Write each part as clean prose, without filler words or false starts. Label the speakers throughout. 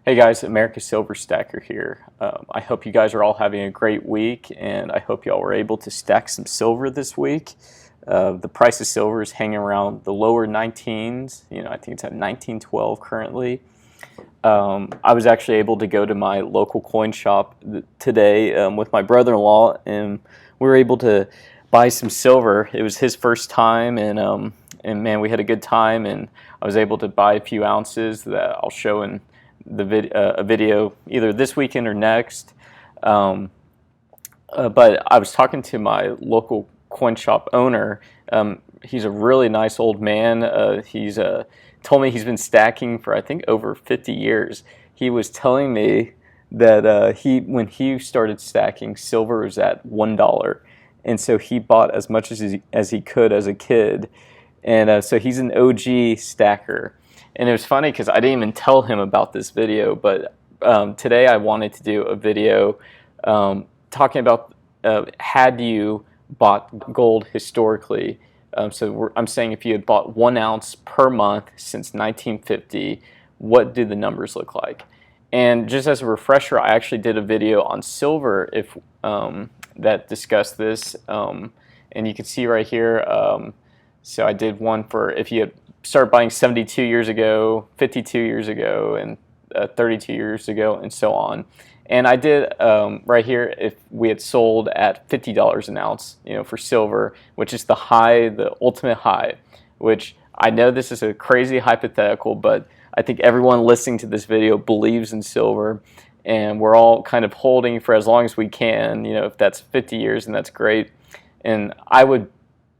Speaker 1: Hey guys, America's Silver Stacker here. I hope you guys are all having a great week, and I hope y'all were able to stack some silver this week. The price of silver is hanging around the lower 19s. I think it's at 1912 currently. I was actually able to go to my local coin shop today with my brother-in-law, and we were able to buy some silver. It was his first time, and man, we had a good time, and I was able to buy a few ounces that I'll show in a video either this weekend or next. But I was talking to my local coin shop owner. He's a really nice old man. He's told me he's been stacking for I think over 50 years. He was telling me that when he started stacking, silver was at $1, and so he bought as much as he could as a kid, and so he's an OG stacker. And it was funny because I didn't even tell him about this video, but today I wanted to do a video talking about had you bought gold historically. I'm saying if you had bought 1 ounce per month since 1950, what do the numbers look like? And just as a refresher, I actually did a video on silver that discussed this, and you can see right here. So I did one for if you had started buying 72 years ago, 52 years ago, and 32 years ago, and so on. And I did right here if we had sold at $50 an ounce, for silver, which is the high, the ultimate high. Which I know this is a crazy hypothetical, but I think everyone listening to this video believes in silver, and we're all kind of holding for as long as we can. If that's 50 years, and that's great. And I would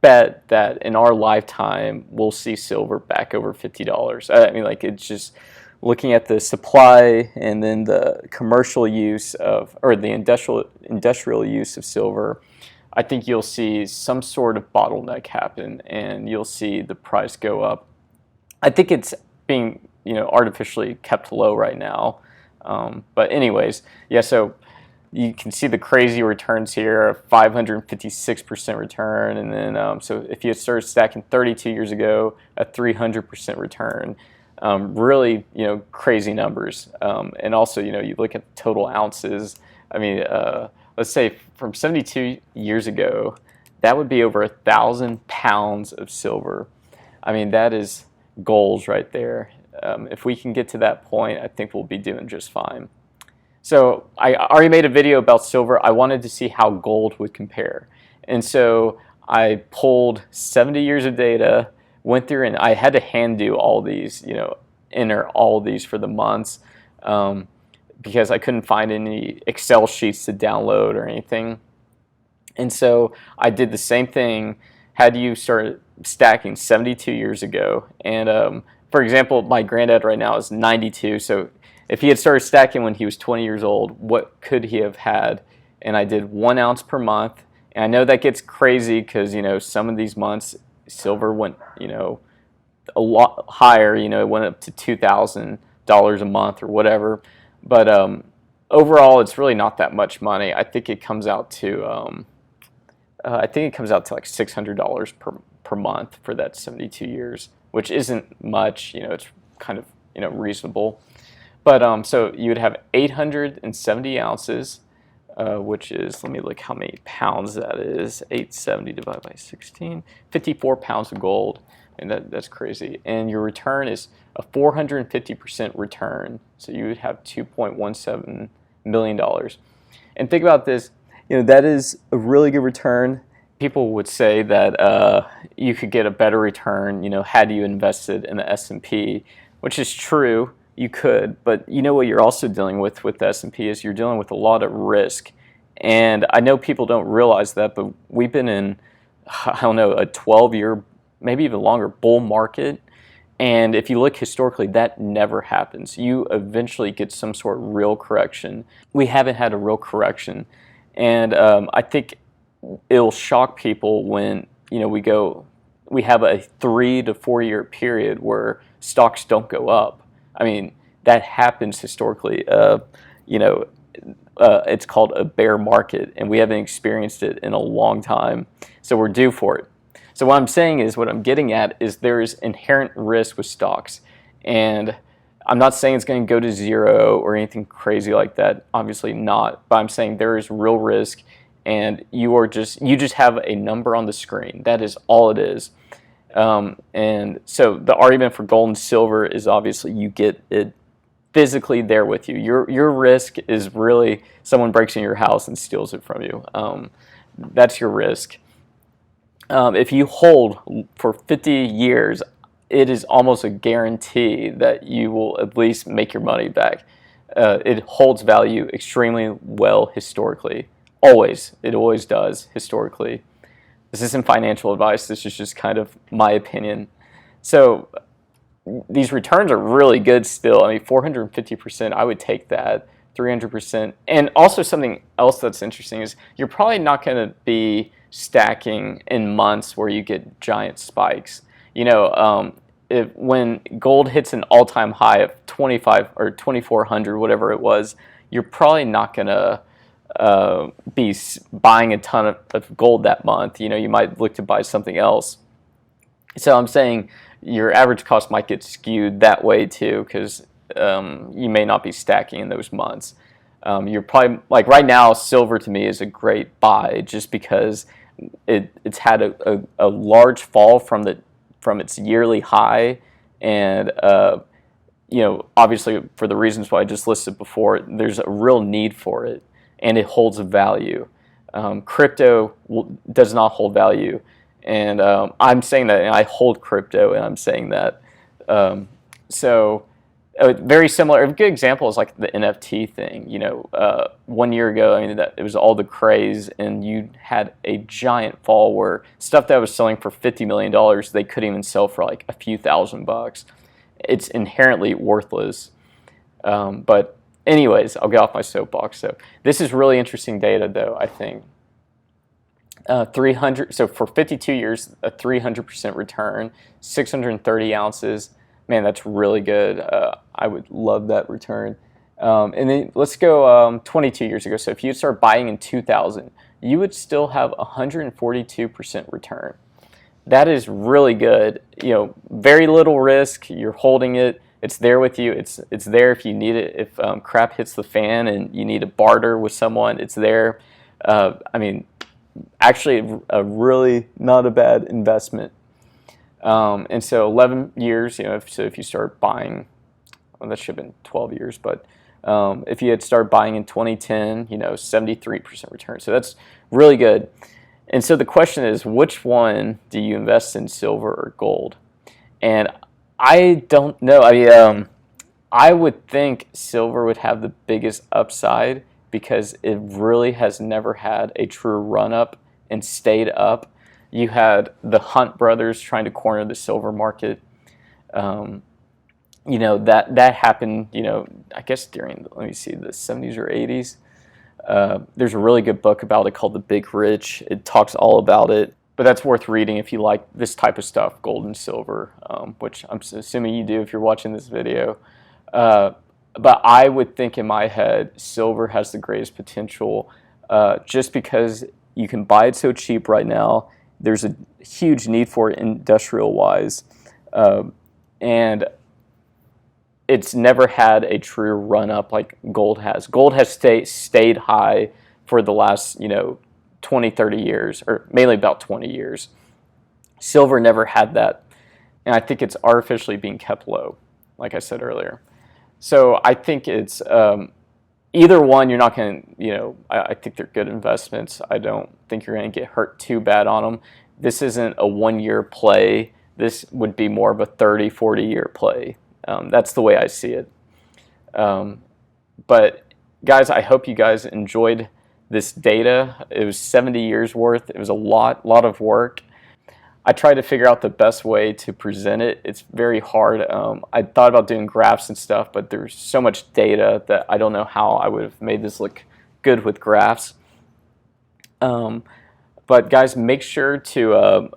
Speaker 1: bet that in our lifetime we'll see silver back over $50. I mean, like, it's just looking at the supply and then the commercial use or the industrial use of silver. I think you'll see some sort of bottleneck happen, and you'll see the price go up. I think it's being artificially kept low right now. But anyways, yeah. So you can see the crazy returns here, 556% return, and then so if you had started stacking 32 years ago, a 300% return. Really, crazy numbers. And also, you look at the total ounces. I mean, let's say from 72 years ago, that would be over 1,000 pounds of silver. I mean, that is goals right there. If we can get to that point, I think we'll be doing just fine. So I already made a video about silver. I wanted to see how gold would compare. And so I pulled 70 years of data, went through, and I had to hand do all these, enter all these for the months because I couldn't find any Excel sheets to download or anything. And so I did the same thing. Had you started stacking 72 years ago. And for example, my granddad right now is 92. So if he had started stacking when he was 20 years old, what could he have had? And I did 1 ounce per month. And I know that gets crazy because, some of these months silver went, a lot higher. It went up to $2,000 a month or whatever. But overall, it's really not that much money. I think it comes out to like $600 per month for that 72 years, which isn't much. It's kind of reasonable. But so you would have 870 ounces, which is, let me look how many pounds that is. 870 divided by 16, 54 pounds of gold. And that's crazy. And your return is a 450% return. So you would have $2.17 million. And think about this, that is a really good return. People would say that you could get a better return, had you invested in the S&P, which is true. You could, but what you're also dealing with the S&P is you're dealing with a lot of risk. And I know people don't realize that, but we've been in, I don't know, a 12-year, maybe even longer bull market. And if you look historically, that never happens. You eventually get some sort of real correction. We haven't had a real correction. And I think it'll shock people when, we have a 3 to 4 year period where stocks don't go up. I mean, that happens historically. It's called a bear market, and we haven't experienced it in a long time. So we're due for it. So what I'm saying is, what I'm getting at is there is inherent risk with stocks. And I'm not saying it's going to go to zero or anything crazy like that. Obviously not. But I'm saying there is real risk, and you just have a number on the screen. That is all it is. And so the argument for gold and silver is obviously you get it physically there with you. Your risk is really someone breaks in your house and steals it from you. That's your risk. If you hold for 50 years, it is almost a guarantee that you will at least make your money back. It holds value extremely well historically. Always. It always does historically. This isn't financial advice. This is just kind of my opinion. So these returns are really good still. I mean, 450%, I would take that. 300%. And also something else that's interesting is you're probably not going to be stacking in months where you get giant spikes. When gold hits an all-time high of 25 or 2,400, whatever it was, you're probably not going to be buying a ton of gold that month. You might look to buy something else. So I'm saying your average cost might get skewed that way too, because you may not be stacking in those months. You're probably, like right now, silver to me is a great buy just because it's had a large fall from its yearly high, and obviously for the reasons why I just listed before, there's a real need for it, and it holds a value. Crypto does not hold value, and I'm saying that, and I hold crypto, and I'm saying that. Very similar. A good example is like the NFT thing. 1 year ago, I mean, it was all the craze, and you had a giant fall where stuff that was selling for $50 million, they couldn't even sell for like a few $1,000s. It's inherently worthless. But anyways, I'll get off my soapbox. So this is really interesting data, though, I think. 300. So for 52 years, a 300% return, 630 ounces. Man, that's really good. I would love that return. And then let's go 22 years ago. So if you start buying in 2000, you would still have 142% return. That is really good. Very little risk. You're holding it. It's there with you. It's there if you need it. If crap hits the fan and you need to barter with someone, it's there. Actually, a really not a bad investment. And so 11 years, if you start buying, well, that should have been 12 years, but if you had started buying in 2010, 73% return. So that's really good. And so the question is, which one do you invest in, silver or gold? And I don't know. I would think silver would have the biggest upside because it really has never had a true run-up and stayed up. You had the Hunt brothers trying to corner the silver market. That happened, I guess during, the 70s or 80s. There's a really good book about it called The Big Rich. It talks all about it. But that's worth reading if you like this type of stuff, gold and silver, which I'm assuming you do if you're watching this video. But I would think in my head, silver has the greatest potential just because you can buy it so cheap right now. There's a huge need for it industrial-wise, and it's never had a true run-up like gold has. Gold has stayed high for the last 20, 30 years, or mainly about 20 years. Silver never had that, and I think it's artificially being kept low, like I said earlier. So I think it's either one. You're not going to, I think they're good investments. I don't think you're going to get hurt too bad on them. This isn't a 1 year play. This would be more of a 30, 40 year play. That's the way I see it. But guys, I hope you guys enjoyed this data. It was 70 years worth. It was a lot of work. I tried to figure out the best way to present it. It's very hard. I thought about doing graphs and stuff, but there's so much data that I don't know how I would have made this look good with graphs. But guys, make sure to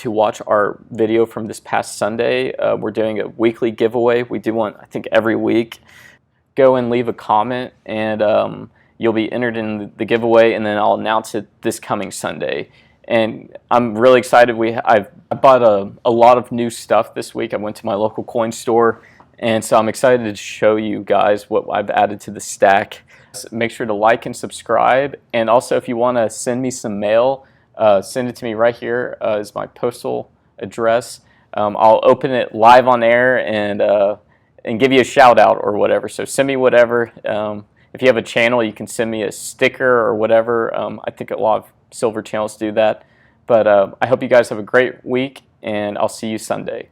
Speaker 1: watch our video from this past Sunday. We're doing a weekly giveaway. We do one, I think, every week. Go and leave a comment, and you'll be entered in the giveaway, and then I'll announce it this coming Sunday. And I'm really excited. I bought a lot of new stuff this week. I went to my local coin store And so I'm excited to show you guys what I've added to the stack. Make sure to like and subscribe. And also, if you want to send me some mail, send it to me right here is my postal address. I'll open it live on air and give you a shout out or whatever. So send me whatever. If you have a channel, you can send me a sticker or whatever. I think a lot of silver channels do that. But I hope you guys have a great week, and I'll see you Sunday.